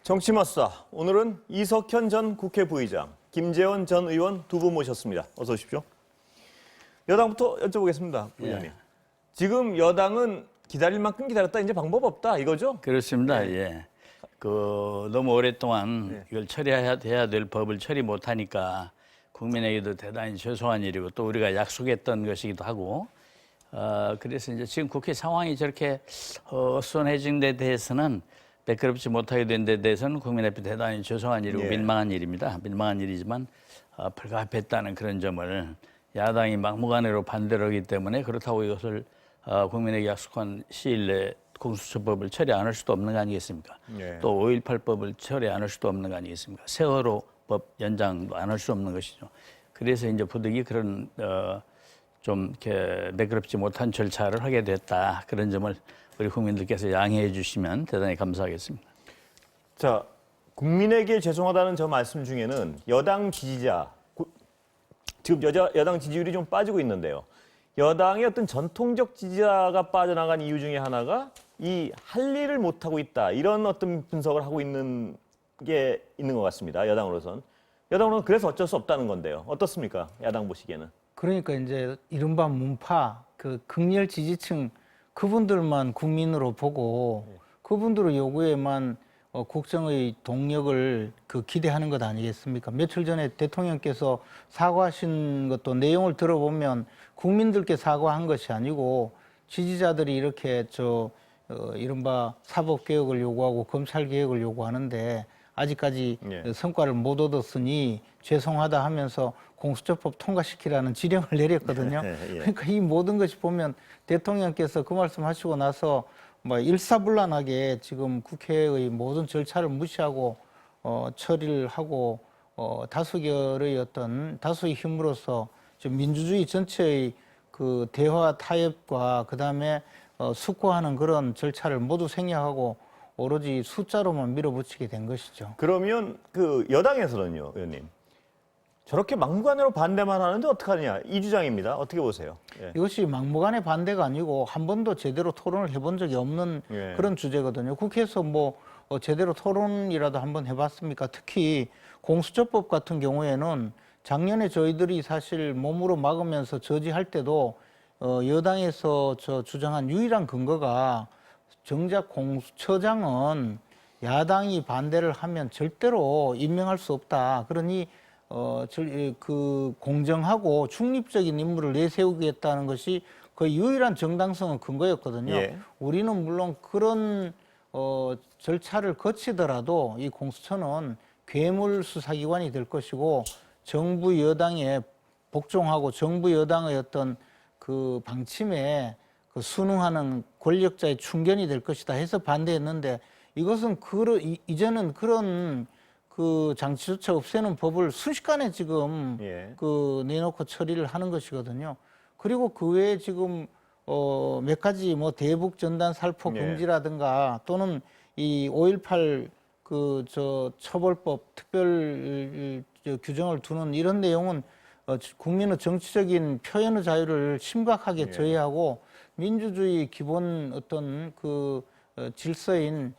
정치마사 오늘은 이석현 전 국회 부의장, 김재원 전 의원 두 분 모셨습니다. 어서 오십시오. 여당부터 여쭤보겠습니다, 부의장님. 예. 지금 여당은 기다릴 만큼 기다렸다, 이제 방법 없다, 이거죠? 그렇습니다. 예. 너무 오랫동안 이걸 처리해야 될 법을 처리 못하니까 국민에게도 대단히 죄송한 일이고 또 우리가 약속했던 것이기도 하고 그래서 이제 지금 국회 상황이 저렇게 어수선해진 데 대해서는 매끄럽지 못하게 된 데 대해서는 국민 앞에 대단히 죄송한 일이고 민망한 일입니다. 민망한 일이지만 불가피했다는 그런 점을 야당이 막무가내로 반대를 하기 때문에 그렇다고 이것을 국민에게 약속한 시일 내에 공수처법을 처리 안 할 수도 없는 거 아니겠습니까? 또 5.18법을 처리 안 할 수도 없는 거 아니겠습니까? 세월호법 연장도 안 할 수 없는 것이죠. 그래서 이제 부득이 그런 좀 이렇게 매끄럽지 못한 절차를 하게 됐다. 그런 점을 우리 국민들께서 양해해 주시면 대단히 감사하겠습니다. 자, 국민에게 죄송하다는 저 말씀 중에는 여당 지지자, 지금 여당 지지율이 좀 빠지고 있는데요. 여당의 어떤 전통적 지지자가 빠져나간 이유 중에 하나가 이 할 일을 못하고 있다. 이런 어떤 분석을 하고 있는 게 있는 것 같습니다. 여당으로선. 여당으로는 그래서 어쩔 수 없다는 건데요. 어떻습니까? 야당 보시기에는. 그러니까 이제 이른바 문파, 그 극렬 지지층 그분들만 국민으로 보고 그분들의 요구에만 국정의 동력을 기대하는 것 아니겠습니까? 며칠 전에 대통령께서 사과하신 것도 내용을 들어보면 국민들께 사과한 것이 아니고 지지자들이 이렇게 이른바 사법개혁을 요구하고 검찰개혁을 요구하는데 아직까지 성과를 못 얻었으니 죄송하다 하면서 공수처법 통과시키라는 지령을 내렸거든요. 그러니까 이 모든 것이 보면 대통령께서 그 말씀하시고 나서 일사불란하게 지금 국회의 모든 절차를 무시하고 처리를 하고 다수결의 다수의 힘으로서 민주주의 전체의 그 대화 타협과 그다음에 숙고하는 그런 절차를 모두 생략하고 오로지 숫자로만 밀어붙이게 된 것이죠. 그러면 그 여당에서는요, 의원님. 저렇게 막무가내로 반대만 하는데 어떡하느냐, 이 주장입니다. 어떻게 보세요? 예. 이것이 막무가내 반대가 아니고 한 번도 제대로 토론을 해본 적이 없는 그런 주제거든요. 국회에서 제대로 토론이라도 한번 해봤습니까? 특히 공수처법 같은 경우에는 작년에 저희들이 사실 몸으로 막으면서 저지할 때도 여당에서 주장한 유일한 근거가 정작 공수처장은 야당이 반대를 하면 절대로 임명할 수 없다. 그러니 공정하고 중립적인 인물을 내세우겠다는 것이 그 유일한 정당성의 근거였거든요. 우리는 물론 그런 절차를 거치더라도 이 공수처는 괴물 수사기관이 될 것이고 정부 여당에 복종하고 정부 여당의 어떤 그 방침에 순응하는 권력자의 충견이 될 것이다 해서 반대했는데 이것은 이제는 그런 그 장치조차 없애는 법을 순식간에 지금 내놓고 처리를 하는 것이거든요. 그리고 그 외에 지금 몇 가지 대북 전단 살포 금지라든가 또는 이 5.18 처벌법 특별 규정을 두는 이런 내용은 국민의 정치적인 표현의 자유를 심각하게 저해하고 민주주의 기본 질서인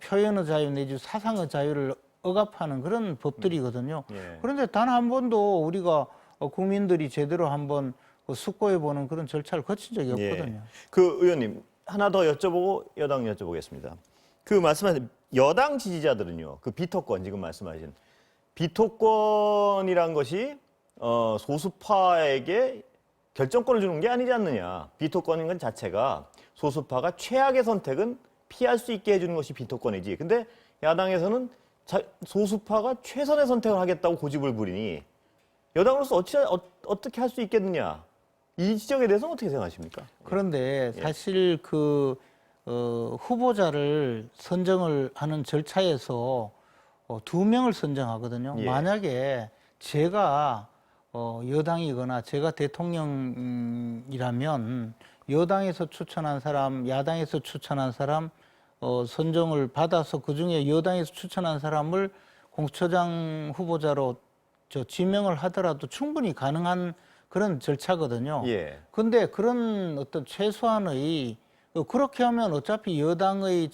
표현의 자유 내지 사상의 자유를 억압하는 그런 법들이거든요. 그런데 단 한 번도 우리가 국민들이 제대로 한번 숙고해보는 그런 절차를 거친 적이 없거든요. 그 의원님, 하나 더 여쭤보고 여당 여쭤보겠습니다. 그 말씀하신 여당 지지자들은요, 그 비토권, 지금 말씀하신 비토권이란 것이 소수파에게 결정권을 주는 게 아니지 않느냐. 비토권인 것 자체가 소수파가 최악의 선택은 피할 수 있게 해주는 것이 비토권이지. 근데 야당에서는 소수파가 최선의 선택을 하겠다고 고집을 부리니 여당으로서 어떻게 할 수 있겠느냐. 이 지적에 대해서는 어떻게 생각하십니까? 그런데 사실 후보자를 선정을 하는 절차에서 2명을 선정하거든요. 만약에 제가 여당이거나 제가 대통령이라면 여당에서 추천한 사람, 야당에서 추천한 사람 선정을 받아서 그중에 여당에서 추천한 사람을 공수처장 후보자로 지명을 하더라도 충분히 가능한 그런 절차거든요. 근데 그런 어떤 최소한의 그렇게 하면 어차피 여당의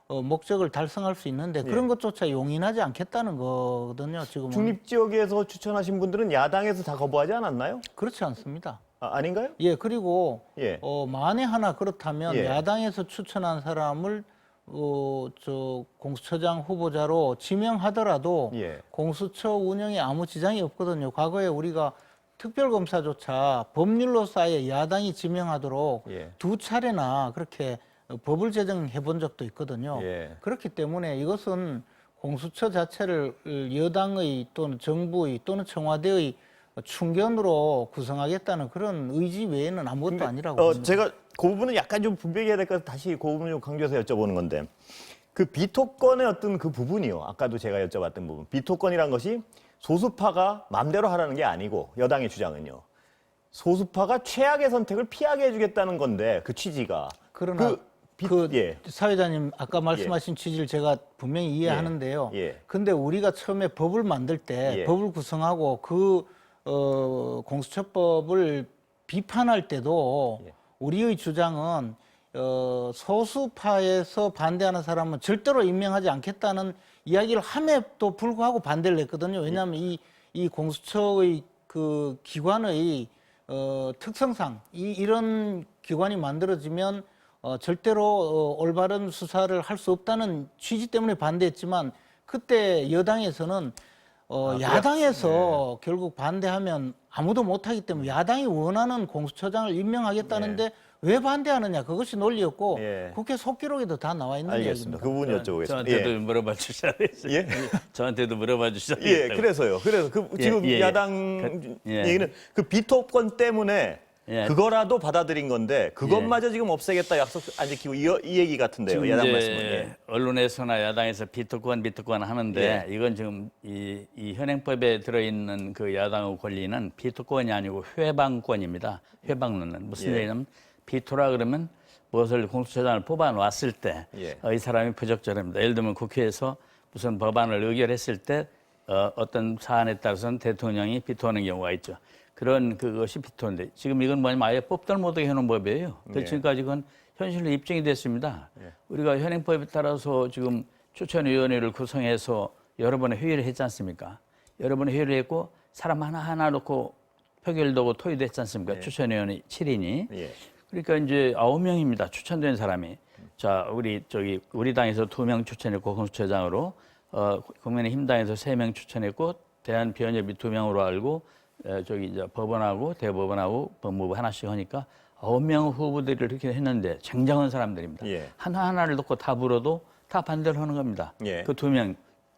목적을 달성할 수 있는데 그런 것조차 용인하지 않겠다는 거거든요. 지금은 중립 지역에서 추천하신 분들은 야당에서 다 거부하지 않았나요? 그렇지 않습니다. 아닌가요? 예, 그리고 예. 만에 하나 그렇다면 예. 야당에서 추천한 사람을 저 공수처장 후보자로 지명하더라도 예. 공수처 운영에 아무 지장이 없거든요. 과거에 우리가 특별검사조차 법률로서의 야당이 지명하도록 예. 2차례나 그렇게 법을 제정해 본 적도 있거든요. 예. 그렇기 때문에 이것은 공수처 자체를 여당의 또는 정부의 또는 청와대의 충견으로 구성하겠다는 그런 의지 외에는 아무것도 아니라고 봅니다. 제가 그 부분은 약간 좀 분별해야 될 것 같아서 다시 그 부분을 좀 강조해서 여쭤보는 건데 그 비토권의 어떤 그 부분이요. 아까도 제가 여쭤봤던 부분. 비토권이란 것이 소수파가 마음대로 하라는 게 아니고 여당의 주장은요. 소수파가 최악의 선택을 피하게 해주겠다는 건데 그 취지가. 그러나 예. 사회자님 아까 말씀하신 취지를 제가 분명히 이해하는데요. 예. 근데 우리가 처음에 법을 만들 때 예. 법을 구성하고 그 공수처법을 비판할 때도 예. 우리의 주장은 소수파에서 반대하는 사람은 절대로 임명하지 않겠다는 이야기를 함에도 불구하고 반대를 했거든요. 왜냐하면 이 공수처의 그 기관의 특성상 이런 기관이 만들어지면 절대로 올바른 수사를 할 수 없다는 취지 때문에 반대했지만 그때 여당에서는 야당에서 결국 반대하면 아무도 못하기 때문에 야당이 원하는 공수처장을 임명하겠다는데 왜 반대하느냐 그것이 논리였고 예. 국회 속기록에도 다 나와 있는 알겠습니다. 이야기입니다. 그 부분 여쭤보겠습니다. 저한테도 예. 물어봐 주셔야 되겠어요. 예? 저한테도 물어봐 주셔야 예, 되겠어요. 그래서요. 그래서 지금 예. 야당 예. 얘기는 그 비토권 때문에 예. 그거라도 받아들인 건데 그것마저 지금 없애겠다 약속 안 지키고 이 얘기 같은데요. 지금 야당 이제 말씀은. 예. 언론에서나 야당에서 비토권 하는데 예. 이건 지금 이 현행법에 들어있는 그 야당의 권리는 비토권이 아니고 회방권입니다. 회방론은 무슨 예. 얘기냐면 비토라 그러면 무엇을 공수처장을 뽑아 놨을 때 예. 이 사람이 부적절합니다. 예를 들면 국회에서 무슨 법안을 의결했을 때 어떤 사안에 따라서는 대통령이 비토하는 경우가 있죠. 그런 그것이 비토인데 지금 이건 뭐냐면 아예 뽑들 못하게 해놓은 법이에요. 예. 지금까지 그건 현실로 입증이 됐습니다. 예. 우리가 현행법에 따라서 지금 추천위원회를 구성해서 여러 번의 회의를 했지 않습니까? 여러 번의 회의를 했고 사람 하나하나 놓고 표결되고 토의됐지 않습니까? 예. 추천위원회 7인이. 예. 그러니까 이제 9명입니다. 추천된 사람이. 자, 우리 당에서 2명 추천했고 공수처장으로 국민의힘 당에서 3명 추천했고 대한변협이 2명으로 알고 이제 법원하고 대법원하고 법무부 하나씩 하니까 9명 후보들을 이렇게 했는데 쟁쟁한 사람들입니다. 예. 하나하나를 놓고 다 물어도 다 반대를 하는 겁니다. 예. 그 2명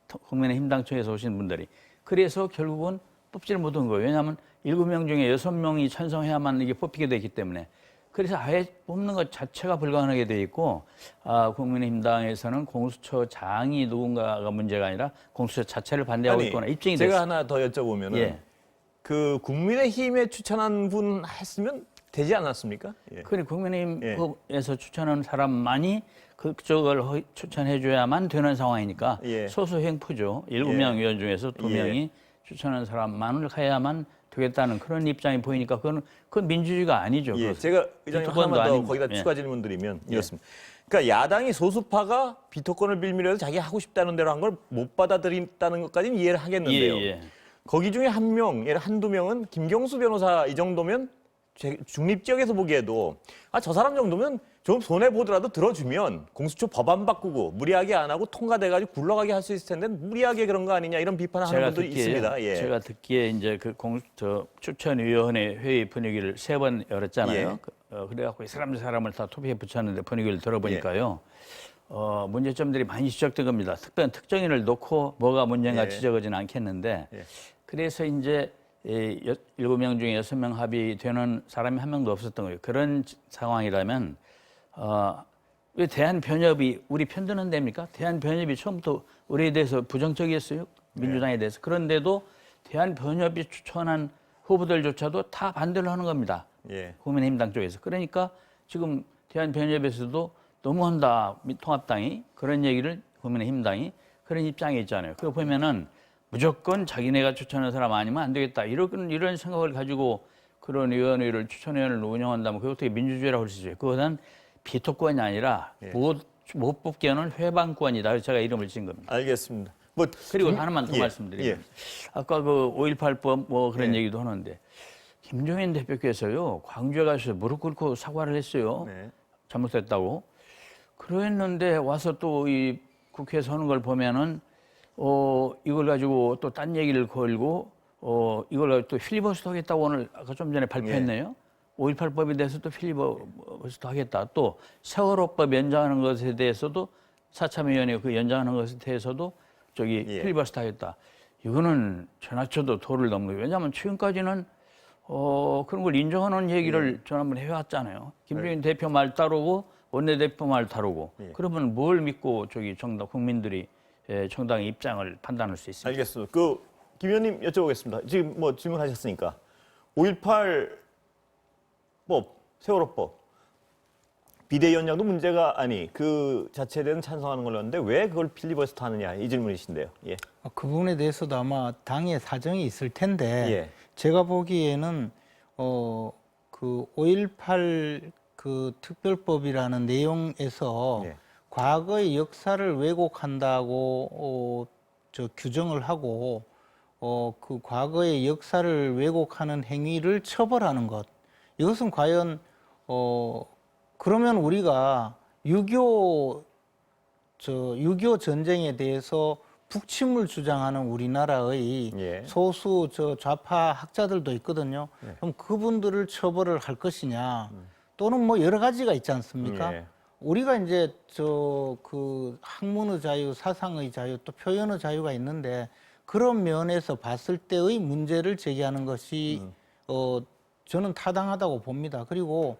국민의힘 당청에서 오신 분들이. 그래서 결국은 뽑지를 못한 거예요. 왜냐하면 7명 중에 6명이 찬성해야만 이게 뽑히게 되기 때문에. 그래서 아예 뽑는 것 자체가 불가능하게 돼 있고 국민의힘 당에서는 공수처장이 누군가가 문제가 아니라 공수처 자체를 반대하고 있거나 입증이 됐어요. 제가 하나 더 여쭤보면은 예. 그 국민의힘에 추천한 분 했으면 되지 않았습니까? 예. 그러니 국민의힘에서 추천한 사람만이 그쪽을 추천해줘야만 되는 상황이니까 예. 소수 횡포죠. 7명 의원 중에서 2명이 추천한 사람만을 해야만 되겠다는 그런 입장이 보이니까 그건 민주주의가 아니죠. 예. 그것은. 제가 의장님 비토권도 하나만 더 아니고. 거기다 예. 추가 질문 드리면 이렇습니다. 그러니까 야당이 소수파가 비토권을 빌미로 해서 자기 하고 싶다는 대로 한 걸 못 받아들인다는 것까지는 이해를 하겠는데요. 예. 거기 중에 한 명, 예를 한두 명은 김경수 변호사 이 정도면 중립 지역에서 보기에도 저 사람 정도면 좀 손해 보더라도 들어주면 공수처 법안 바꾸고 무리하게 안 하고 통과돼가지고 굴러가게 할 수 있을 텐데 무리하게 그런 거 아니냐 이런 비판을 하는 분들이 있습니다. 예. 제가 듣기에 이제 그 추천위원회 회의 분위기를 3번 열었잖아요. 예. 그래갖고 사람을 다 투표에 붙였는데 분위기를 들어보니까요. 문제점들이 많이 지적된 겁니다. 특별한 특정인을 놓고 뭐가 문제인가 예. 지적하지는 않겠는데 예. 그래서 이제 7명 중에 6명 합의되는 사람이 한 명도 없었던 거예요. 그런 상황이라면 왜 대한변협이 우리 편드는 데입니까? 대한변협이 처음부터 우리에 대해서 부정적이었어요. 민주당에 대해서. 그런데도 대한변협이 추천한 후보들조차도 다 반대를 하는 겁니다. 예. 국민의힘 당 쪽에서. 그러니까 지금 대한변협에서도 너무한다. 통합당이 그런 얘기를 국민의힘 당이 그런 입장에 있잖아요. 그거 보면은 무조건 자기네가 추천한 사람 아니면 안 되겠다. 이런 생각을 가지고 그런 위원회를 추천위원회를 운영한다면 그게 어떻게 민주주의라고 할 수 있어요. 그것은 비토권이 아니라 못 뽑게 하는 회방권이다. 그래서 제가 이름을 지은 겁니다. 알겠습니다. 뭐 그리고 하나만 더 말씀드리면 아까 그 5.18법 뭐 그런 얘기도 하는데 김종인 대표께서요 광주에 가서 무릎 꿇고 사과를 했어요. 잘못했다고. 그랬는데 와서 또 이 국회에서 하는 걸 보면은 이걸 가지고 또 딴 얘기를 걸고 이걸 가지고 또 필리버스터 하겠다고 오늘 아까 좀 전에 발표했네요. 5.18법에 대해서 또 필리버스터 하겠다. 또 세월호법 연장하는 것에 대해서도 사참위원회 그 연장하는 것에 대해서도 필리버스터 하겠다. 이거는 전화쳐도 도를 넘는 거예요. 왜냐하면 최근까지는 그런 걸 인정하는 얘기를 전 한번 해왔잖아요. 김종인 대표 말 따르고 원내대표 말 다르고 그러면 뭘 믿고 정당 국민들이 정당의 입장을 판단할 수 있습니까? 알겠습니다. 김 의원님 여쭤보겠습니다. 지금 뭐 질문하셨으니까 5.18법, 세월호법 비대위원장도 문제가 아니 그 자체에 대해서 찬성하는 걸로 했는데 왜 그걸 필리버스터 하느냐 이 질문이신데요. 예. 그 부분에 대해서도 아마 당의 사정이 있을 텐데 제가 보기에는 그 5.18 그 특별법이라는 내용에서 과거의 역사를 왜곡한다고 규정을 하고 그 과거의 역사를 왜곡하는 행위를 처벌하는 것 이것은 과연 그러면 우리가 6.25 전쟁에 대해서 북침을 주장하는 우리나라의 소수 좌파 학자들도 있거든요. 그럼 그분들을 처벌을 할 것이냐 또는 뭐 여러 가지가 있지 않습니까? 우리가 이제 그 학문의 자유, 사상의 자유, 또 표현의 자유가 있는데 그런 면에서 봤을 때의 문제를 제기하는 것이 저는 타당하다고 봅니다. 그리고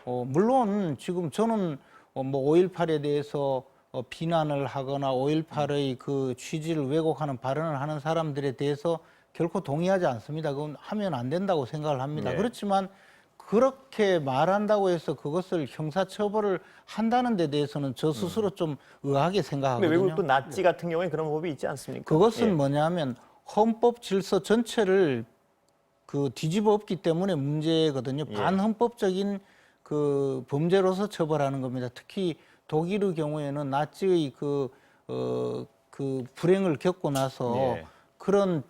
물론 지금 저는 뭐 5.18에 대해서 비난을 하거나 5.18의 그 취지를 왜곡하는 발언을 하는 사람들에 대해서 결코 동의하지 않습니다. 그건 하면 안 된다고 생각을 합니다. 그렇지만 그렇게 말한다고 해서 그것을 형사처벌을 한다는 데 대해서는 저 스스로 좀 의아하게 생각하거든요. 근데 외국 또 나치 같은 경우에 그런 법이 있지 않습니까? 그것은 뭐냐면 헌법 질서 전체를 그 뒤집어 엎기 때문에 문제거든요. 반헌법적인 그 범죄로서 처벌하는 겁니다. 특히 독일의 경우에는 나치의 그 불행을 겪고 나서 그런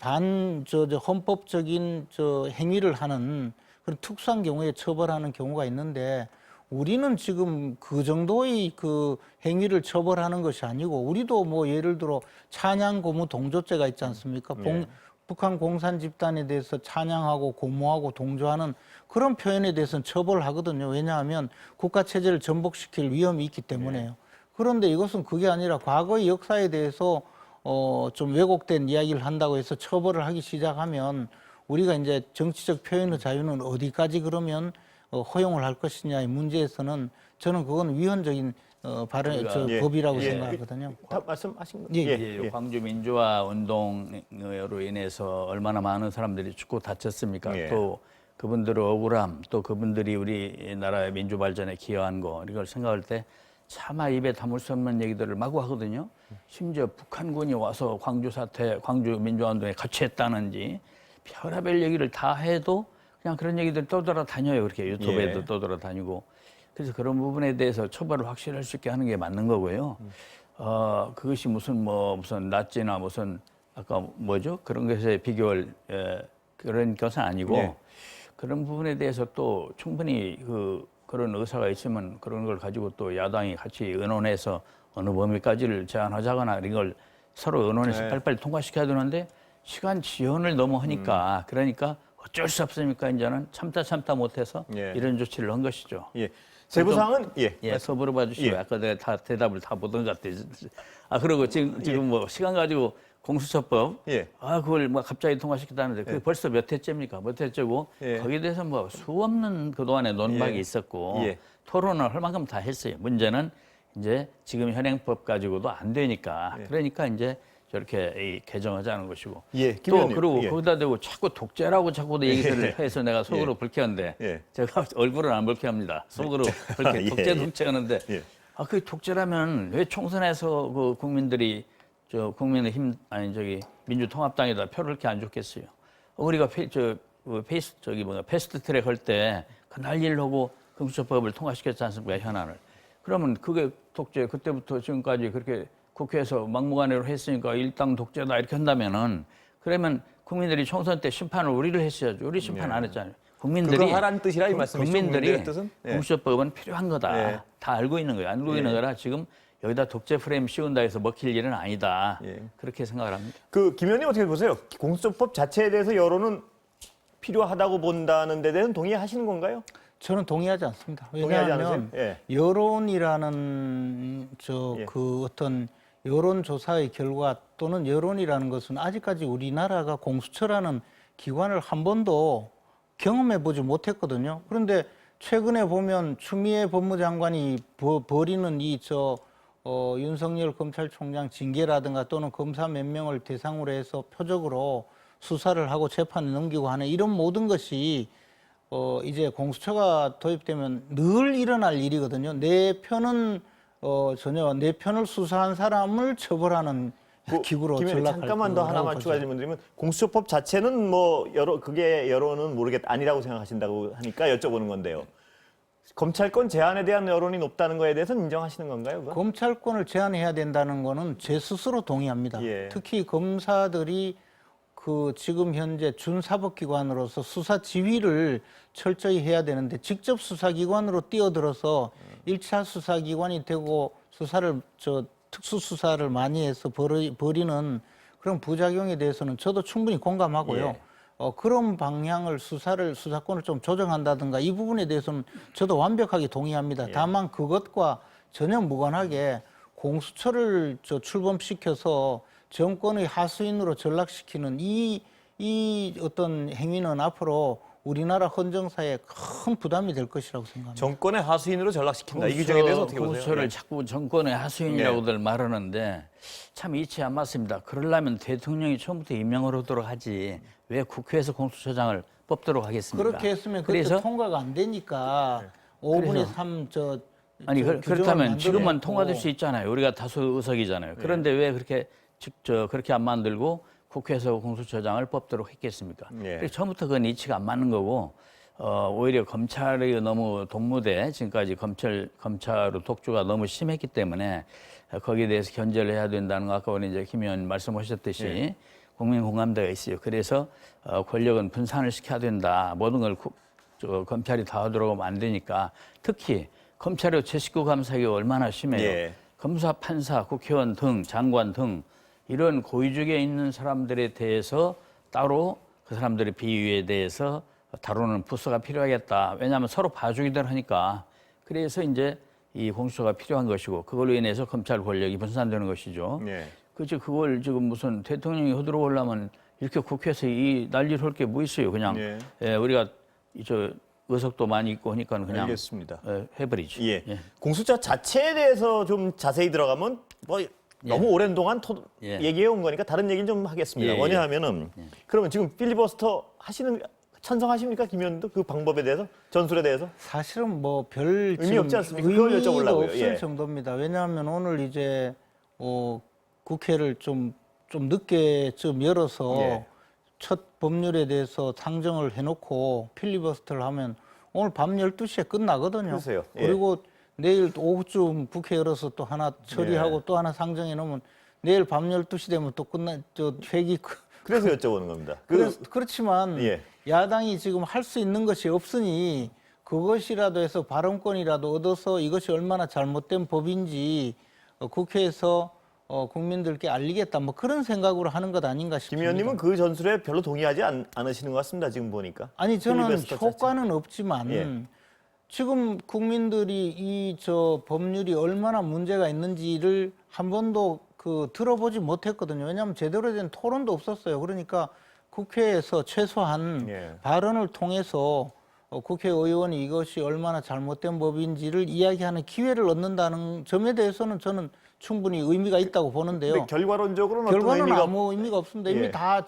헌법적인 행위를 하는 그런 특수한 경우에 처벌하는 경우가 있는데 우리는 지금 그 정도의 그 행위를 처벌하는 것이 아니고 우리도 뭐 예를 들어 찬양 고무 동조죄가 있지 않습니까? 북한 공산 집단에 대해서 찬양하고 고무하고 동조하는 그런 표현에 대해서는 처벌하거든요. 왜냐하면 국가 체제를 전복시킬 위험이 있기 때문에요. 그런데 이것은 그게 아니라 과거의 역사에 대해서 좀 왜곡된 이야기를 한다고 해서 처벌을 하기 시작하면 우리가 이제 정치적 표현의 자유는 어디까지 그러면 허용을 할 것이냐의 문제에서는 저는 그건 위헌적인 법이라고 생각하거든요. 다 말씀하신 거. 광주 민주화 운동으로 인해서 얼마나 많은 사람들이 죽고 다쳤습니까? 또 그분들의 억울함, 또 그분들이 우리나라의 민주 발전에 기여한 거 이걸 생각할 때 차마 입에 담을 수 없는 얘기들을 마구 하거든요. 심지어 북한군이 와서 광주 사태, 광주 민주화 운동에 같이 했다는지 별의별 얘기를 다 해도 그냥 그런 얘기들 떠돌아다녀요. 그렇게 유튜브에도 떠돌아다니고. 그래서 그런 부분에 대해서 처벌을 확실히 할 수 있게 하는 게 맞는 거고요. 그것이 무슨 나치나 무슨 아까 뭐죠? 그런 것에 비교할 그런 것은 아니고 그런 부분에 대해서 또 충분히 그런 의사가 있으면 그런 걸 가지고 또 야당이 같이 의논해서 어느 범위까지를 제한하자거나 이런 걸 서로 의논해서 빨리빨리 통과시켜야 되는데 시간 지연을 너무 하니까 그러니까 어쩔 수 없으니까 이제는 참다 못해서 이런 조치를 한 것이죠. 세부사항은 물어봐 주시고 아까 내가 다 대답을 다 보던 것 같아요. 그리고 지금 뭐 시간 가지고 공수처법 그걸 뭐 갑자기 통과시켰다는데 그게 벌써 몇 회째입니까? 몇 회째고 거기에 대해서 뭐 수없는 그동안에 논박이 있었고 토론을 할 만큼 다 했어요. 문제는 이제 지금 현행법 가지고도 안 되니까 그러니까 이제 저렇게 개정하자는 것이고 또 그리고 거기다 대고 자꾸 독재라고 자꾸 얘기를 해서 내가 속으로 불쾌한데 제가 얼굴은 안 불쾌합니다. 속으로 불쾌 독재하는데 그 독재라면 왜 총선에서 그 국민들이 국민의힘 민주통합당에다 표를 이렇게 안 줬겠어요. 우리가 패스트트랙 할 때 그날 일하고 공수처법을 통과시켰지 않습니까? 현안을. 그러면 그게 독재 그때부터 지금까지 그렇게 국회에서 막무가내로 했으니까 일당 독재다 이렇게 한다면은 그러면 국민들이 총선 때 심판을 우리를 했어야죠. 우리 심판 안 했잖아요. 국민들이 그거 하라는 뜻이라 이 말씀이시죠? 국민들이 국민들의 뜻은? 예. 공수처법은 필요한 거다. 예. 다 알고 있는 거예요. 알고 있는 거라 지금 여기다 독재 프레임 씌운다 해서 먹힐 일은 아니다. 예. 그렇게 생각을 합니다. 김 의원님 어떻게 보세요? 공수처법 자체에 대해서 여론은 필요하다고 본다는 데 대해서는 동의하시는 건가요? 저는 동의하지 않습니다. 동의하지 왜냐하면 않으세요? 예. 여론이라는 예. 그 어떤 여론조사의 결과 또는 여론이라는 것은 아직까지 우리나라가 공수처라는 기관을 한 번도 경험해 보지 못했거든요. 그런데 최근에 보면 추미애 법무장관이 벌이는 윤석열 검찰총장 징계라든가 또는 검사 몇 명을 대상으로 해서 표적으로 수사를 하고 재판에 넘기고 하는 이런 모든 것이 이제 공수처가 도입되면 늘 일어날 일이거든요. 내 편은 전혀 내 편을 수사한 사람을 처벌하는 기구로 김 의원님 전락할 잠깐만 더 하나만 거라고 추가 보죠. 질문드리면 공수처법 자체는 뭐 그게 여론은 모르겠다 아니라고 생각하신다고 하니까 여쭤보는 건데요. 검찰권 제한에 대한 여론이 높다는 거에 대해서는 인정하시는 건가요? 그건? 검찰권을 제한해야 된다는 거는 제 스스로 동의합니다. 예. 특히 검사들이 그 지금 현재 준사법기관으로서 수사 지휘를 철저히 해야 되는데 직접 수사기관으로 뛰어들어서 1차 수사기관이 되고 수사를 특수수사를 많이 해서 벌이는 그런 부작용에 대해서는 저도 충분히 공감하고요. 예. 그런 방향을 수사권을 좀 조정한다든가 이 부분에 대해서는 저도 완벽하게 동의합니다. 다만 그것과 전혀 무관하게 공수처를 출범시켜서 정권의 하수인으로 전락시키는 이 어떤 행위는 앞으로 우리나라 헌정사에 큰 부담이 될 것이라고 생각합니다. 정권의 하수인으로 전락시킨다. 이 규정에 대해서 어떻게 보세요? 공수처를 예. 자꾸 정권의 하수인이라고들 말하는데 참 이치 안 맞습니다. 그러려면 대통령이 처음부터 임명을 하도록 하지 왜 국회에서 공수처장을 뽑도록 하겠습니까? 그렇게 했으면 그래서 통과가 안 되니까 5분의 3 아니 규정을 그렇다면 지금만 만들어냈고. 통과될 수 있잖아요. 우리가 다수 의석이잖아요. 그런데 왜 그렇게 그렇게 안 만들고 국회에서 공수처장을 뽑도록 했겠습니까? 예. 그래서 처음부터 그건 이치가 안 맞는 거고 오히려 검찰이 너무 동무대 지금까지 검찰로 독주가 너무 심했기 때문에 거기에 대해서 견제를 해야 된다는 거 아까 우리 이제 김 의원 말씀하셨듯이 국민 공감대가 있어요. 그래서 권력은 분산을 시켜야 된다. 모든 걸 검찰이 다 하도록 하면 안 되니까 특히 검찰의 제19 감사가 얼마나 심해요. 예. 검사, 판사, 국회의원 등 장관 등 이런 고위직에 있는 사람들에 대해서 따로 그 사람들의 비위에 대해서 다루는 부서가 필요하겠다. 왜냐하면 서로 봐주기들 하니까. 그래서 이제 이 공수처가 필요한 것이고 그걸로 인해서 검찰 권력이 분산되는 것이죠. 예. 그렇지 그걸 지금 무슨 대통령이 허들어 오려면 이렇게 국회에서 이 난리를 할 게 뭐 있어요. 그냥 우리가 의석도 많이 있고 하니까 그냥 알겠습니다. 해버리죠. 예. 공수처 자체에 대해서 좀 자세히 들어가면 뭐 너무 오랜 동안 얘기해 온 거니까 다른 얘기는 좀 하겠습니다. 예, 뭐냐면은 그러면 지금 필리버스터 찬성하십니까? 김 의원도 그 방법에 대해서 전술에 대해서? 사실은 뭐 별 의미 없지 않습니까? 그걸 의미도 여쭤보려고요. 없을 예. 정도입니다. 왜냐하면 오늘 이제 국회를 좀 늦게쯤 열어서 예. 첫 법률에 대해서 상정을 해놓고 필리버스터를 하면 오늘 밤 12시에 끝나거든요. 그러세요. 예. 그리고 내일 오후쯤 국회 열어서 또 하나 처리하고 또 하나 상정해 놓으면 내일 밤 12시 되면 또 회기 그래서 여쭤보는 겁니다. 그렇지만 예. 야당이 지금 할 수 있는 것이 없으니 그것이라도 해서 발언권이라도 얻어서 이것이 얼마나 잘못된 법인지 국회에서 국민들께 알리겠다 뭐 그런 생각으로 하는 것 아닌가 김 싶습니다. 의원님은 그 전술에 별로 동의하지 않으시는 것 같습니다. 지금 보니까. 아니 저는 필리버스터 효과는 없지만 예. 지금 국민들이 법률이 얼마나 문제가 있는지를 한 번도 들어보지 못했거든요. 왜냐하면 제대로 된 토론도 없었어요. 그러니까 국회에서 최소한 발언을 통해서 국회의원이 이것이 얼마나 잘못된 법인지를 이야기하는 기회를 얻는다는 점에 대해서는 저는 충분히 의미가 있다고 보는데요. 근데 결과론적으로는 어떤 결과는 의미가 아무 의미가 없습니다. 이미 다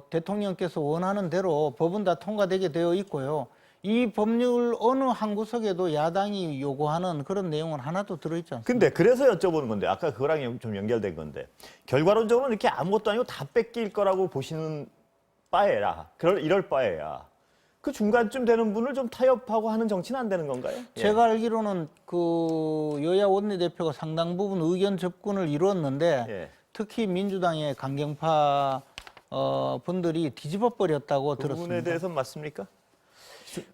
대통령께서 원하는 대로 법은 다 통과되게 되어 있고요. 이 법률 어느 한 구석에도 야당이 요구하는 그런 내용은 하나도 들어있지 않습니다. 근데 그래서 여쭤보는 건데 아까 그거랑 좀 연결된 건데 결과론적으로는 이렇게 아무것도 아니고 다 뺏길 거라고 보시는 바에라 이럴 바에야 그 중간쯤 되는 분을 좀 타협하고 하는 정치는 안 되는 건가요? 예. 제가 알기로는 그 여야 원내대표가 상당 부분 의견 접근을 이루었는데 예. 특히 민주당의 강경파 분들이 뒤집어 버렸다고 그 부분에 들었습니다. 대해서는 맞습니까?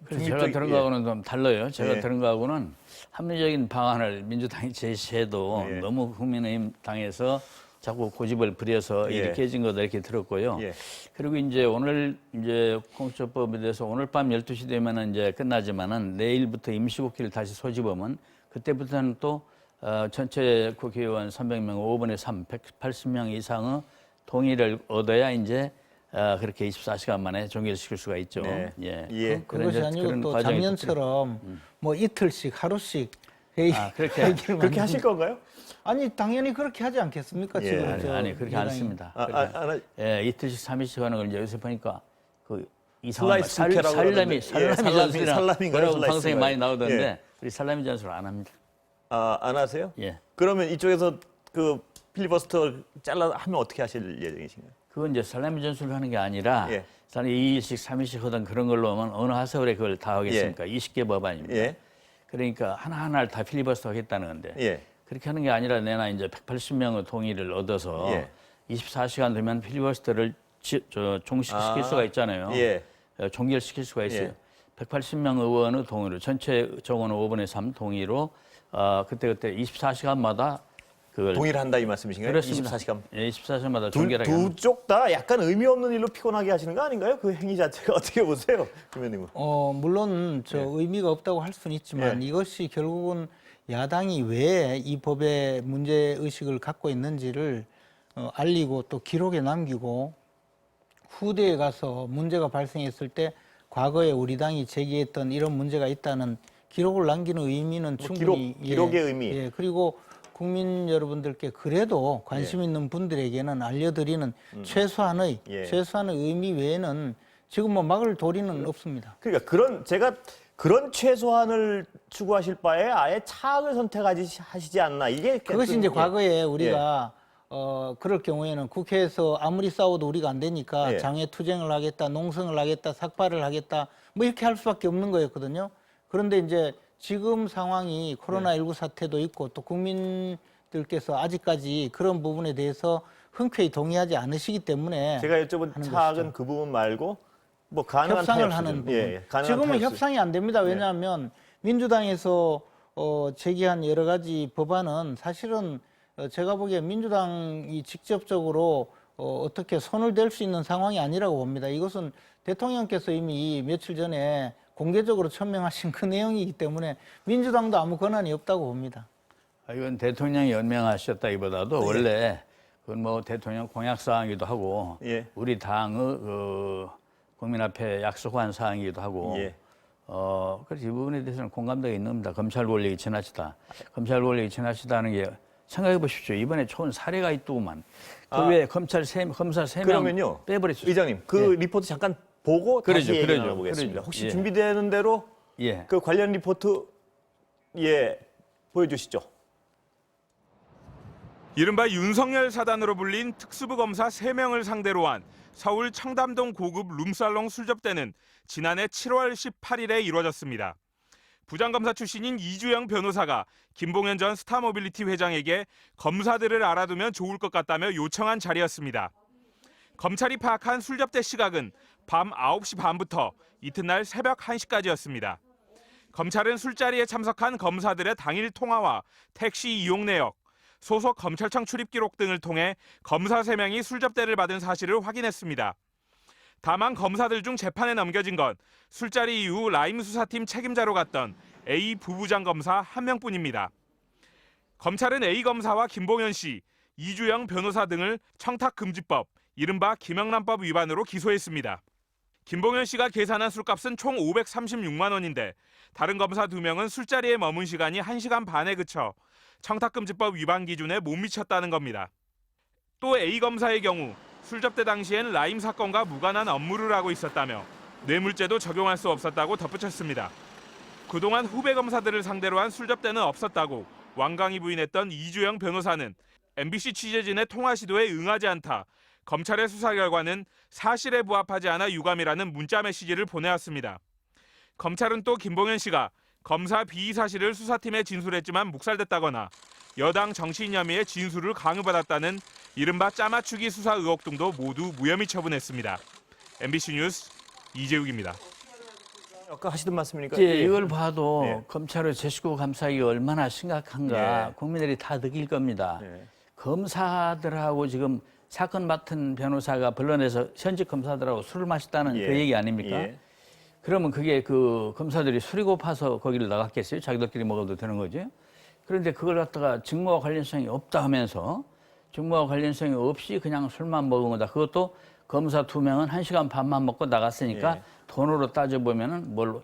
그래서 제가 들은 거하고는 좀 달라요. 제가 예. 들은 거하고는 합리적인 방안을 민주당이 제시해도 예. 너무 국민의힘 당에서 자꾸 고집을 부려서 예. 이렇게 해진 거다 이렇게 들었고요. 예. 그리고 이제 오늘 이제 공수처법에 대해서 오늘 밤 12시 되면은 이제 끝나지만은 내일부터 임시국회를 다시 소집하면 그때부터는 또 전체 국회의원 300명 5분의 3, 180명 이상의 동의를 얻어야 이제 그렇게 24시간 만에 종결시킬 수가 있죠. 네. 예. 예. 그런 그것이 이제 아니고 그런 또 과정이 작년처럼 뭐 이틀씩 하루씩 회의, 그렇게 회기를 그렇게 만드는- 하실 건가요? 아니 당연히 그렇게 하지 않겠습니까? 예. 지금 아니 그렇게 안 여당이. 했습니다. 안 예, 이틀씩 3일씩 하는 걸 이제 요새 보니까 그 이상한 슬라이스 국회라고 살라미 그러는데. 예, 전술이나 살라미인가요? 그런 슬라이스인가요? 방송이 많이 나오던데 예. 우리 살라미 전술 안 합니다. 안 하세요? 예. 그러면 이쪽에서 그 필리버스터 잘라 하면 어떻게 하실 예정이신가요? 그건 이제 살라미 전술을 하는 게 아니라 예. 2일씩 3일씩 하던 그런 걸로 하면 어느 하세월에 그걸 다 하겠습니까? 20개 법안입니다. 예. 그러니까 하나하나를 다 필리버스터 하겠다는 건데 예. 그렇게 하는 게 아니라 내나 이제 180명의 동의를 얻어서 예. 24시간 되면 필리버스터를 종식시킬 수가 있잖아요. 예. 종결시킬 수가 있어요. 예. 180명 의원의 동의로 전체 정원의 5분의 3 동의로 그때 24시간마다 그걸 동의를 한다 이 말씀이신가요? 그렇습니다. 24시간. 예, 24시간마다 종결하게 합니다. 두 쪽 다 약간 의미 없는 일로 피곤하게 하시는 거 아닌가요? 그 행위 자체가 어떻게 보세요, 김 의원님은? 물론 저 의미가 없다고 할 수는 있지만 예. 이것이 결국은 야당이 왜 이 법에 문제 의식을 갖고 있는지를 알리고 또 기록에 남기고 후대에 가서 문제가 발생했을 때 과거에 우리 당이 제기했던 이런 문제가 있다는 기록을 남기는 의미는 충분히 기록의 의미. 예, 그리고 국민 여러분들께 그래도 관심 있는 분들에게는 알려드리는 최소한의 의미 외에는 지금 뭐 막을 도리는 없습니다. 그러니까 제가 그런 최소한을 추구하실 바에 아예 차악을 선택하시지 않나 이게 그것이 이제 예. 과거에 우리가 그럴 경우에는 국회에서 아무리 싸워도 우리가 안 되니까 예. 장애 투쟁을 하겠다, 농성을 하겠다, 삭발을 하겠다 뭐 이렇게 할 수밖에 없는 거였거든요. 그런데 이제 지금 상황이 코로나19 사태도 있고 또 국민들께서 아직까지 그런 부분에 대해서 흔쾌히 동의하지 않으시기 때문에 제가 여쭤본 차악은 그 부분 말고 뭐 가능한 협상을 타협 하는 수준. 부분. 예, 가능한 지금은 타협 수준. 협상이 안 됩니다. 왜냐하면 민주당에서 제기한 여러 가지 법안은 사실은 제가 보기에 민주당이 직접적으로 어떻게 손을 댈 수 있는 상황이 아니라고 봅니다. 이것은 대통령께서 이미 며칠 전에 공개적으로 천명하신 그 내용이기 때문에 민주당도 아무 권한이 없다고 봅니다. 이건 대통령이 연명하셨다기보다도 원래 그건 뭐 대통령 공약 사항이기도 하고 예. 우리 당의 국민 앞에 약속한 사항이기도 하고 예. 그래서 이 부분에 대해서는 공감대가 있는 겁니다. 검찰 권력이 지나치다. 검찰 권력이 지나치다는 게 생각해 보십시오. 이번에 좋은 사례가 있더구만. 그 외에 검사 3명 그러면요, 빼버렸어요. 의장님 그 리포트 잠깐 보고 다시 얘기 나눠보겠습니다. 혹시 예. 준비되는 대로 예. 그 관련 리포트 보여주시죠. 이른바 윤석열 사단으로 불린 특수부 검사 3명을 상대로 한 서울 청담동 고급 룸살롱 술접대는 지난해 7월 18일에 이루어졌습니다. 부장검사 출신인 이주영 변호사가 김봉현 전 스타모빌리티 회장에게 검사들을 알아두면 좋을 것 같다며 요청한 자리였습니다. 검찰이 파악한 술접대 시각은 밤 9시 반부터 이튿날 새벽 1시까지였습니다. 검찰은 술자리에 참석한 검사들의 당일 통화와 택시 이용 내역, 소속 검찰청 출입 기록 등을 통해 검사 3명이 술접대를 받은 사실을 확인했습니다. 다만 검사들 중 재판에 넘겨진 건 술자리 이후 라임 수사팀 책임자로 갔던 A 부부장 검사 1명뿐입니다. 검찰은 A 검사와 김봉현 씨, 이주영 변호사 등을 청탁금지법, 이른바 김영란법 위반으로 기소했습니다. 김봉현 씨가 계산한 술값은 총 536만 원인데 다른 검사 2명은 술자리에 머문 시간이 1시간 반에 그쳐 청탁금지법 위반 기준에 못 미쳤다는 겁니다. 또 A 검사의 경우 술접대 당시엔 라임 사건과 무관한 업무를 하고 있었다며 뇌물죄도 적용할 수 없었다고 덧붙였습니다. 그동안 후배 검사들을 상대로 한 술접대는 없었다고 완강히 부인했던 이주영 변호사는 MBC 취재진의 통화 시도에 응하지 않다. 검찰의 수사 결과는 사실에 부합하지 않아 유감이라는 문자 메시지를 보내왔습니다. 검찰은 또 김봉현 씨가 검사 비위 사실을 수사팀에 진술했지만 묵살됐다거나 여당 정치인 혐의의 진술을 강요받았다는 이른바 짜맞추기 수사 의혹 등도 모두 무혐의 처분했습니다. MBC 뉴스 이재욱입니다. 아까 하시던 말씀이니까 이제 이걸 봐도 예. 검찰의 제 식구 감싸기가 얼마나 심각한가 예. 국민들이 다 느낄 겁니다. 예. 검사들하고 지금 사건 맡은 변호사가 변론에서 현직 검사들하고 술을 마셨다는 예. 그 얘기 아닙니까? 예. 그러면 그게 그 검사들이 술이 고파서 거기를 나갔겠어요? 자기들끼리 먹어도 되는 거죠? 그런데 그걸 갖다가 직무와 관련성이 없다 하면서 직무와 관련성이 없이 그냥 술만 먹은 거다. 그것도 검사 2명은 1시간 반만 먹고 나갔으니까 예. 돈으로 따져보면은 뭘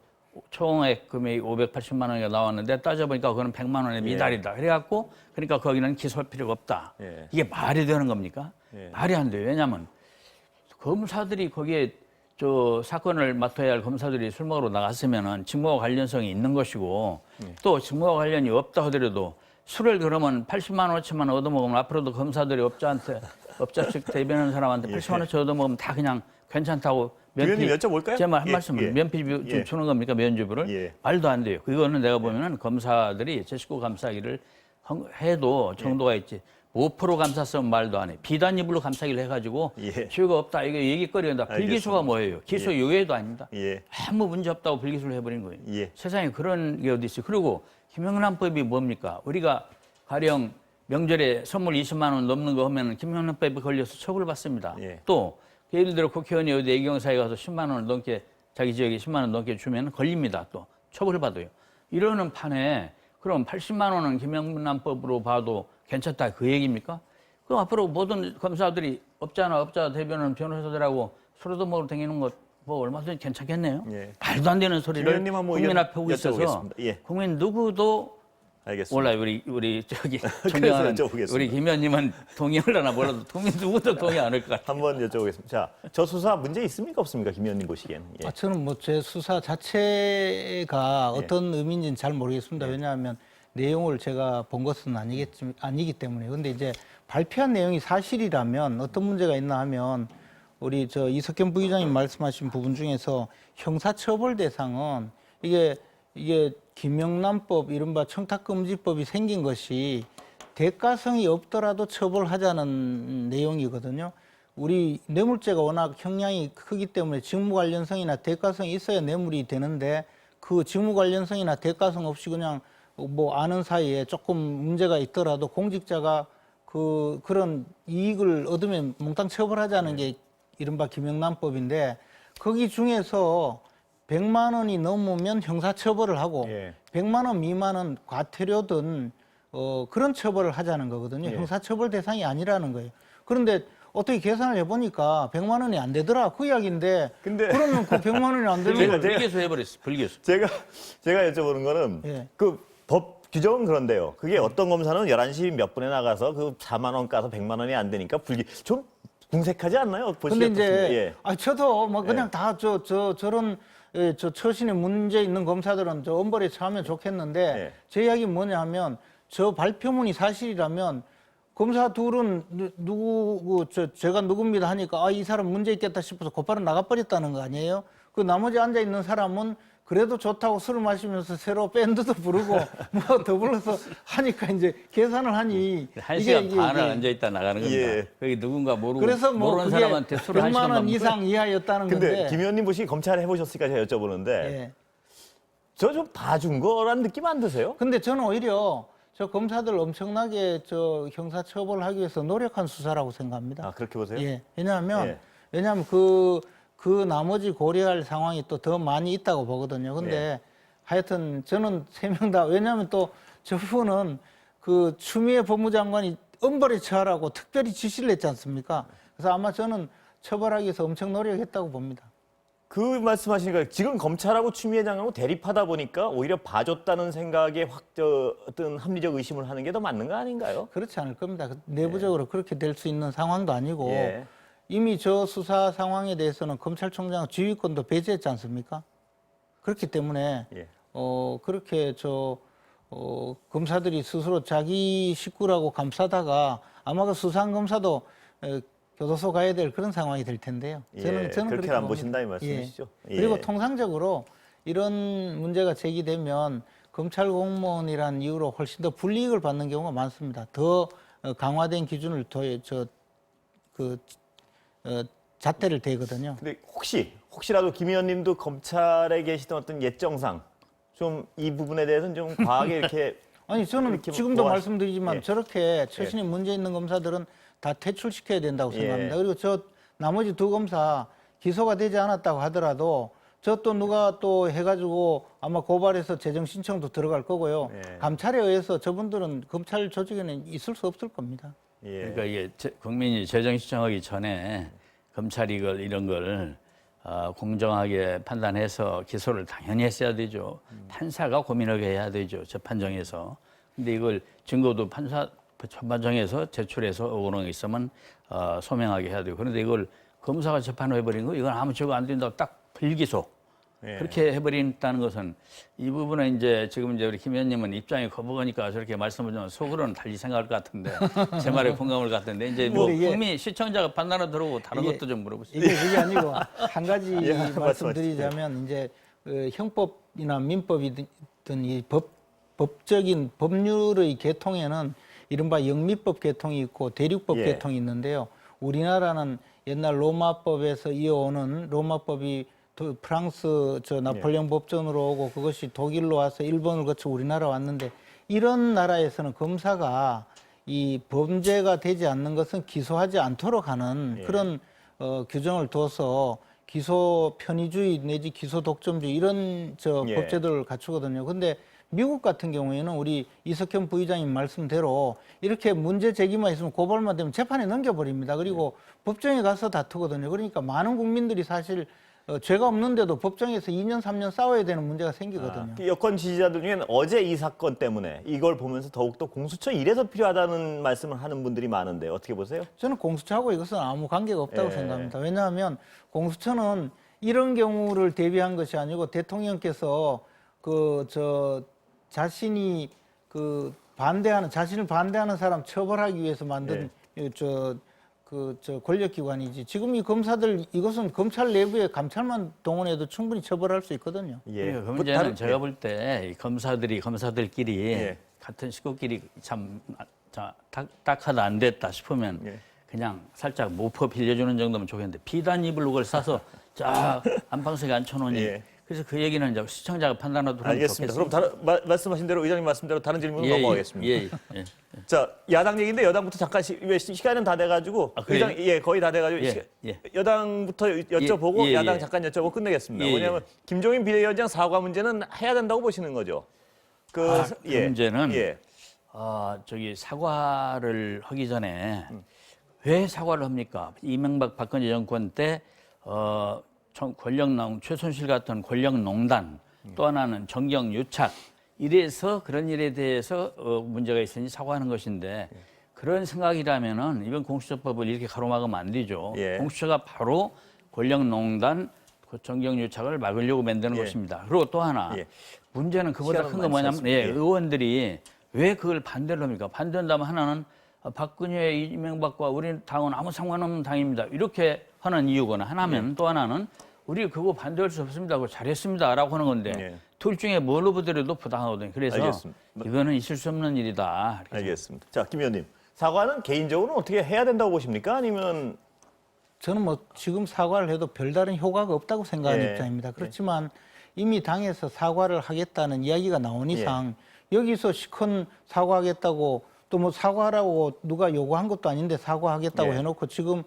총액 금액이 580만 원이 나왔는데 따져보니까 그거는 100만 원의 미달이다. 그래갖고 그러니까 거기는 기소할 필요가 없다. 예. 이게 말이 되는 겁니까? 예. 말이 안 돼요. 왜냐하면 검사들이 거기에 저 사건을 맡아야 할 검사들이 술 먹으러 나갔으면은 직무와 관련성이 있는 것이고 또 직무와 관련이 없다 하더라도 술을 그러면 80만 원어치만 얻어먹으면 앞으로도 검사들이 업자 측 대변하는 사람한테 80만 원어치 얻어먹으면 다 그냥 괜찮다고 위원님 여쭤볼까요? 제말 한 예, 말씀을 예. 면피비 좀 예. 주는 겁니까 면죄부를? 예. 말도 안 돼요. 그거는 내가 보면은 검사들이 제 식구 감싸기를 해도 정도가 있지. 5% 감쌌으면 말도 안 해. 비단입으로 감싸기를 해가지고 예. 필요가 없다. 이게 얘기거리다. 불기소가 뭐예요? 기소 요구도 아닙니다. 예. 아무 문제 없다고 불기소를 해버린 거예요. 예. 세상에 그런 게 어디 있어요. 그리고 김영란법이 뭡니까? 우리가 가령 명절에 선물 20만 원 넘는 거 하면 김영란법에 걸려서 처벌받습니다. 예. 또 예를 들어 국회의원이 어디 애경사에 가서 10만 원을 넘게 자기 지역에 10만 원 넘게 주면 걸립니다. 또 처벌받아요. 이러는 판에 그럼 80만 원은 김영란법으로 봐도 괜찮다 그 얘기입니까? 그럼 앞으로 모든 검사들이 업자 대변하는 변호사들하고 술도 먹으러 다니는 것 뭐 얼마든지 괜찮겠네요. 예. 말도 안 되는 소리를 김 의원님 한번 국민 의견 앞에 하고 있어서 여쭤보겠습니다. 예. 국민 누구도 알겠습니다. 몰라요. 우리 저기 그래서 존경하는 여쭤보겠습니다. 우리 김 의원님은 동의하려나 몰라도 국민 누구도 동의 안 할 것 같아요. 한번 여쭤보겠습니다. 자, 저 수사 문제 있습니까 없습니까, 김 의원님 보시기엔? 예. 저는 뭐 제 수사 자체가 어떤 의미인지는 잘 모르겠습니다. 왜냐하면 내용을 제가 본 것은 아니기 때문에. 근데 이제 발표한 내용이 사실이라면 어떤 문제가 있나 하면 우리 저 이석현 부의장님 말씀하신 부분 중에서 형사처벌 대상은 이게 김영란법 이른바 청탁금지법이 생긴 것이 대가성이 없더라도 처벌하자는 내용이거든요. 우리 뇌물죄가 워낙 형량이 크기 때문에 직무 관련성이나 대가성이 있어야 뇌물이 되는데 그 직무 관련성이나 대가성 없이 그냥 뭐 아는 사이에 조금 문제가 있더라도 공직자가 그런 이익을 얻으면 몽땅 처벌하자는 게 이른바 김영란법인데 거기 중에서 100만 원이 넘으면 형사처벌을 하고 예. 100만 원 미만은 과태료든 그런 처벌을 하자는 거거든요. 예. 형사처벌 대상이 아니라는 거예요. 그런데 어떻게 계산을 해보니까 100만 원이 안 되더라. 그 이야기인데 근데 그러면 그 100만 원이 안 되면 제가- 불기소 해버렸어. 불기소. 제가 여쭤보는 거는 예. 그 법 규정은 그런데요. 그게 어떤 검사는 11시 몇 분에 나가서 그 4만 원 까서 100만 원이 안 되니까 좀 궁색하지 않나요? 근데 이제 예. 저도 뭐 그냥 예. 다 저런 저 처신에 문제 있는 검사들은 저 엄벌에 처하면 좋겠는데 예. 제 이야기는 뭐냐 하면 저 발표문이 사실이라면 검사 둘은 제가 누굽니다 하니까 이 사람 문제 있겠다 싶어서 곧바로 나가버렸다는 거 아니에요? 그 나머지 앉아 있는 사람은 그래도 좋다고 술을 마시면서 새로 밴드도 부르고 뭐 더불어서 하니까 이제 계산을 하니 1시간 반을 앉아있다 나가는 겁니다. 예. 거기 누군가 그래서 뭐 모르는 그게 사람한테 술을 100만 1시간 원 이상 이하였다는 근데 건데 김 의원님 보시기 검찰 해보셨으니까 제가 여쭤보는데 예. 저 좀 봐준 거라는 느낌 안 드세요? 근데 저는 오히려 저 검사들 엄청나게 저 형사 처벌하기 위해서 노력한 수사라고 생각합니다. 아 그렇게 보세요? 예. 왜냐하면 예. 그 나머지 고려할 상황이 또 더 많이 있다고 보거든요. 근데 예. 하여튼 저는 3명 다 왜냐하면 또 저 부분은 그 추미애 법무장관이 엄벌에 처하라고 특별히 지시를 했지 않습니까? 그래서 아마 저는 처벌하기 위해서 엄청 노력했다고 봅니다. 그 말씀하시니까 지금 검찰하고 추미애 장관하고 대립하다 보니까 오히려 봐줬다는 생각에 어떤 합리적 의심을 하는 게 더 맞는 거 아닌가요? 그렇지 않을 겁니다. 내부적으로 그렇게 될 수 있는 상황도 아니고 예. 이미 저 수사 상황에 대해서는 검찰총장 지휘권도 배제했지 않습니까? 그렇기 때문에 예. 그렇게 검사들이 스스로 자기 식구라고 감싸다가 아마 그 수상 검사도 교도소 가야 될 그런 상황이 될 텐데요. 저는 그렇게 그렇게 안 봅니다. 보신다 이 말씀이시죠? 예. 그리고 통상적으로 이런 문제가 제기되면 검찰 공무원이란 이유로 훨씬 더 불이익을 받는 경우가 많습니다. 더 강화된 기준을 잣대를 대거든요. 근데 혹시라도 김 의원님도 검찰에 계시던 어떤 예정상 좀 이 부분에 대해서는 좀 과하게 이렇게 아니 저는 이렇게 지금도 보아- 말씀드리지만 예. 저렇게 처신이 문제 있는 검사들은 다 퇴출시켜야 된다고 예. 생각합니다. 그리고 저 나머지 두 검사 기소가 되지 않았다고 하더라도 저 또 누가 또 해가지고 아마 고발해서 재정 신청도 들어갈 거고요. 예. 감찰에 의해서 저분들은 검찰 조직에는 있을 수 없을 겁니다. 예. 그러니까 이게 국민이 재정 신청하기 전에 검찰이 이런 걸 공정하게 판단해서 기소를 당연히 했어야 되죠. 판사가 고민하게 해야 되죠. 재판정에서. 근데 이걸 증거도 재판정에서 제출해서 의혹이 있으면 소명하게 해야 되고. 그런데 이걸 검사가 재판해버린 거 이건 아무 죄가 안 된다고 딱 불기소. 예. 그렇게 해버린다는 것은 이 부분은 이제 지금 이제 우리 김 의원님은 입장이 거부하니까 저렇게 말씀하지만 속으로는 달리 생각할 것 같은데 제 말에 공감을 갖던데 이제 뭐 근데 이게- 국민 시청자가 판단을 들어보고 다른 이게- 것도 좀 물어보시죠. 이게 그게 아니고 한 가지 예, 말씀드리자면 이제 형법이나 민법이든 이 법적인 법률의 계통에는 이른바 영미법 계통이 있고 대륙법 예. 계통이 있는데요. 우리나라는 옛날 로마법에서 이어오는 로마법이 프랑스 나폴레옹 법전으로 오고 그것이 독일로 와서 일본을 거쳐 우리나라 왔는데 이런 나라에서는 검사가 이 범죄가 되지 않는 것은 기소하지 않도록 하는 예. 그런 규정을 둬서 기소 편의주의 내지 기소 독점주의 이런 예. 법제도를 갖추거든요. 근데 미국 같은 경우에는 우리 이석현 부의장님 말씀대로 이렇게 문제 제기만 있으면 고발만 되면 재판에 넘겨버립니다. 그리고 법정에 가서 다투거든요. 그러니까 많은 국민들이 사실 죄가 없는데도 법정에서 2년, 3년 싸워야 되는 문제가 생기거든요. 그 여권 지지자들 중에는 어제 이 사건 때문에 이걸 보면서 더욱더 공수처 이래서 필요하다는 말씀을 하는 분들이 많은데 어떻게 보세요? 저는 공수처하고 이것은 아무 관계가 없다고 예. 생각합니다. 왜냐하면 공수처는 이런 경우를 대비한 것이 아니고 대통령께서 자신이 자신을 반대하는 사람 처벌하기 위해서 만든 권력기관이지. 지금 이 검사들 이것은 검찰 내부의 감찰만 동원해도 충분히 처벌할 수 있거든요. 예. 그 문제는 제가 볼 때 검사들끼리 예. 같은 식구끼리 참 딱하다 안 됐다 싶으면 예. 그냥 살짝 모퍼 빌려주는 정도면 좋겠는데 비단 이불룩을 싸서 쫙 안방석에 앉혀놓으니 예. 그래서 그 얘기는 이제 시청자가 판단하도록 알겠습니다. 그럼 말씀하신 대로 의장님 말씀대로 다른 질문으로 예, 넘어가겠습니다. 예. 자, 야당 얘기인데 여당부터 잠깐 시간은 다 돼가지고 그래요? 의장 거의 다 돼가지고 예. 여당부터 여쭤보고 예, 야당 예. 잠깐 여쭤보고 끝내겠습니다. 예, 왜냐하면 김종인 비대위원장 사과 문제는 해야 된다고 보시는 거죠. 그 문제는 예. 사과를 하기 전에 왜 사과를 합니까? 이명박 박근혜 정권 때 최순실 같은 권력농단, 또 하나는 정경유착 이래서 그런 일에 대해서 문제가 있으니 사과하는 것인데 그런 생각이라면은 이번 공수처법을 이렇게 가로막으면 안 되죠. 예. 공수처가 바로 권력농단, 정경유착을 막으려고 만드는 예. 것입니다. 그리고 또 하나 예. 문제는 그보다 시간은 큰 거 많지 뭐냐면 않습니다. 예. 의원들이 왜 그걸 반대를 합니까? 반대한다면 하나는 박근혜, 이명박과 우리 당은 아무 상관없는 당입니다. 이렇게 하는 이유거나 하나면 또 하나는 우리 그거 반대할 수 없습니다. 그거 잘했습니다라고 하는 건데 예. 둘 중에 뭘로 보더라도 부당하거든요. 그래서 알겠습니다. 이거는 있을 수 없는 일이다. 이렇게 알겠습니다. 자, 김 의원님. 사과는 개인적으로는 어떻게 해야 된다고 보십니까? 아니면 저는 뭐 지금 사과를 해도 별다른 효과가 없다고 생각하는 예. 입장입니다. 그렇지만 이미 당에서 사과를 하겠다는 이야기가 나온 이상 여기서 시큰 사과하겠다고 또 뭐 사과라고 누가 요구한 것도 아닌데 사과하겠다고 예. 해놓고 지금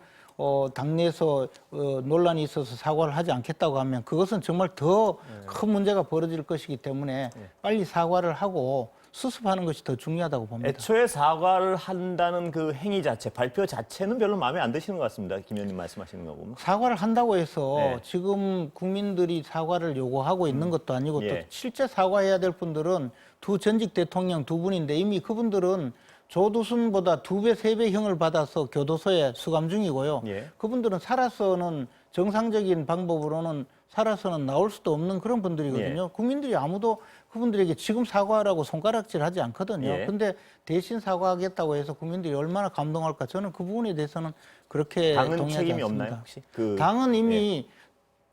당내에서 논란이 있어서 사과를 하지 않겠다고 하면 그것은 정말 더 큰 문제가 벌어질 것이기 때문에 빨리 사과를 하고 수습하는 것이 더 중요하다고 봅니다. 애초에 사과를 한다는 그 행위 자체, 발표 자체는 별로 마음에 안 드시는 것 같습니다. 김 의원님 말씀하시는 거 보면. 사과를 한다고 해서 네. 지금 국민들이 사과를 요구하고 있는 것도 아니고 예. 또 실제 사과해야 될 분들은 두 전직 대통령 두 분인데 이미 그분들은 조두순보다 2배, 3배 형을 받아서 교도소에 수감 중이고요. 예. 그분들은 살아서는 정상적인 방법으로는 살아서는 나올 수도 없는 그런 분들이거든요. 예. 국민들이 아무도 그분들에게 지금 사과하라고 손가락질 하지 않거든요. 예. 근데 대신 사과하겠다고 해서 국민들이 얼마나 감동할까, 저는 그 부분에 대해서는 그렇게 당은 동의하지 책임이 않습니다. 없나요, 혹시? 그 당은 이미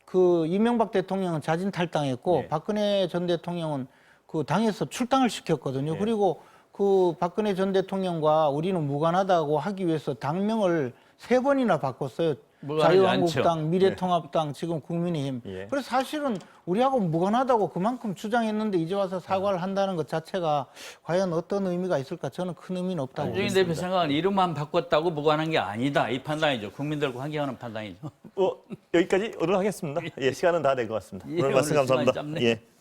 그 이명박 대통령은 자진 탈당했고 예. 박근혜 전 대통령은 그 당에서 출당을 시켰거든요. 예. 그리고 그 박근혜 전 대통령과 우리는 무관하다고 하기 위해서 당명을 3번이나 바꿨어요. 무관하지 자유한국당, 미래통합당, 지금 국민의힘. 예. 그래서 사실은 우리하고 무관하다고 그만큼 주장했는데 이제 와서 사과를 한다는 것 자체가 과연 어떤 의미가 있을까? 저는 큰 의미는 없다고 안중인 보겠습니다. 대표 생각은 이름만 바꿨다고 무관한 게 아니다. 이 판단이죠. 국민들과 함께하는 판단이죠. 여기까지 오늘 하겠습니다. 예, 시간은 다 된 것 같습니다. 예, 오늘 말씀 오늘 시간이 감사합니다. 짧네. 예.